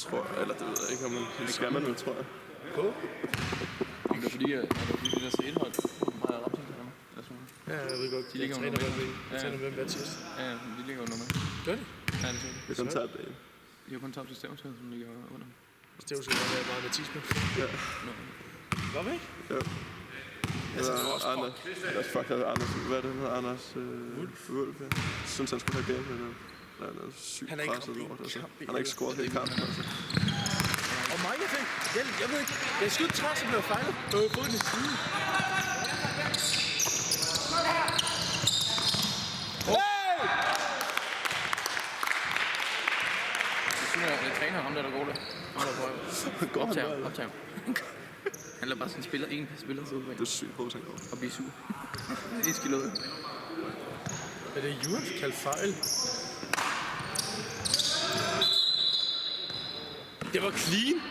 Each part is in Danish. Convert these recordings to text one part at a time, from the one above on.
tror jeg. Eller det ved jeg ikke, om det skal man vel, tror jeg. Det er fordi, det der C1-hold har ramt til ham. Ja, jeg ved godt, de træner hvem hver tirsdag. Ja, de ligger under mig. Gør de? Ja, det er det. Det er kun tabt af. De har kun tabt til Stævnshed, som ligger under. Stævnshed var der bare med 10 spil. Ja. Var vi ikke? Ja. Det var Anders. Fuck, det var Anders. Hvad er det, han hedder? Anders Wulf, ja. Jeg synes, han skulle have game, men han er sygt presset lort. Altså. Han har ikke scoret hele kampen, altså. Og mange ting. Jeg ved ikke. Jeg er skudt træt, som blev fejlet. Jeg har fået den i siden. Jeg træner ham der går der. Optag ham. Han lader bare sådan en spiller så ud. Det er sygt på, han går. Og blive sur. Det skal løde. Er det Jørgen kaldt fejl? Det var clean.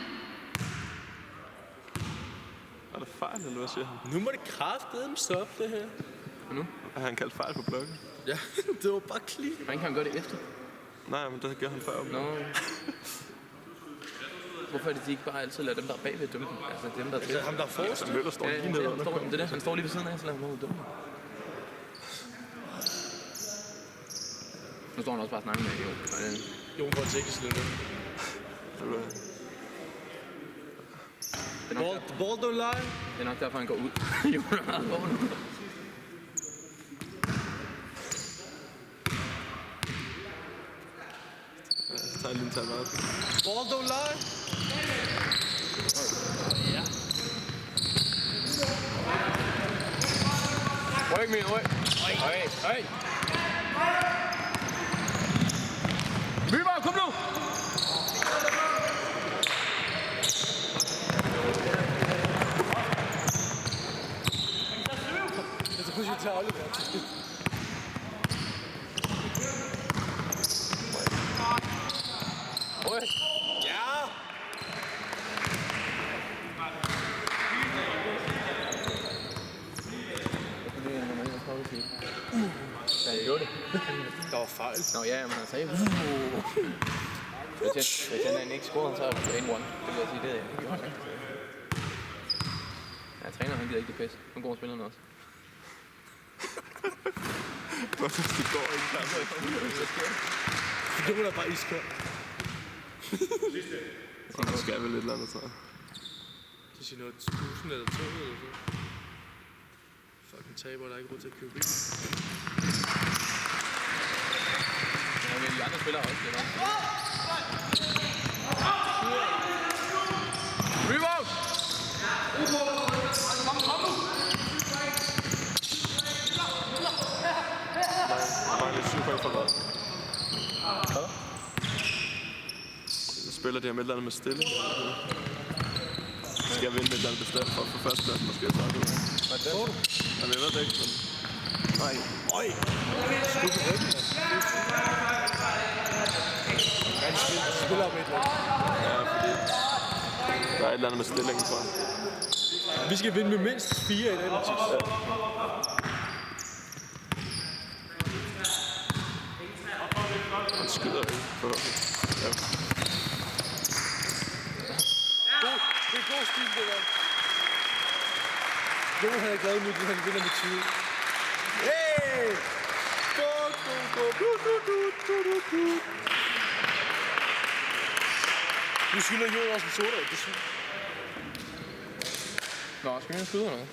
Var det fejl, eller hvad siger han? Nu må det kraftedeme stoppe det her. Og nu? Er han kaldt fejl på blokken? Ja, det var bare clean. Hvordan kan han gøre det efter? Nej, men det gør han før. Nå. Hvorfor er det, de ikke bare altid lader dem, der er bagved dømme dem? Altså dem, der er til. Ham, der er forrest. Møller står lige nede under. Det er det. Han står lige ved siden af, så lader han noget dømme. Nu står han også bare og snakker med Jon får en teknisk lidt. Ball don't lie. Det er nok derfor, han går ud. Jon er meget vågen. Så tager jeg lige en time out. Ball don't lie. Ja. Ryk, min ryk. Høj. Byborg, kom nu! Jeg tror, vi tager Oliver. Ryk. Ja! Ja, jeg gjorde det. Der var fejl. Nå ja, men han sagde hvis han ikke scorede, så er det 1-1. Det vil jeg sige, det er jeg gjort. Ja, træneren han gider ikke det pisse. Nu går spillerne også. Hvorfor det går ikke sammen? Det var da bare iskold. Og så skal vel lidt eller andet, tror jeg. Det siger noget 1000 eller 200 eller så. Fucking taber, der er ikke råd til at købe bil. Ja, men de andre spillere også, det er nok. Rebound! Mangler 7 point for hvad? Hvad? Så spiller de her med et eller andet med stille. Skal jeg vinde med et eller andet bestemt for at få førstepladsen, måske jeg tager det. Hvad er det? Jamen, jeg ved det ikke, men... Nej. Øj! Skud på ryggen, Han spiller med et eller andet. Ja, fordi... Der er et eller andet med stillingen, tror jeg. Vi skal vinde med mindst 4 i dag, Mathis. Ja. Han skyder ikke, forhåbentlig. Ja. Det er god stil, det der. Jon havde glad mod, han vinder med 20. Hey! Nu skylder Jon også en soda. Nå, skal vi have en skyder eller noget?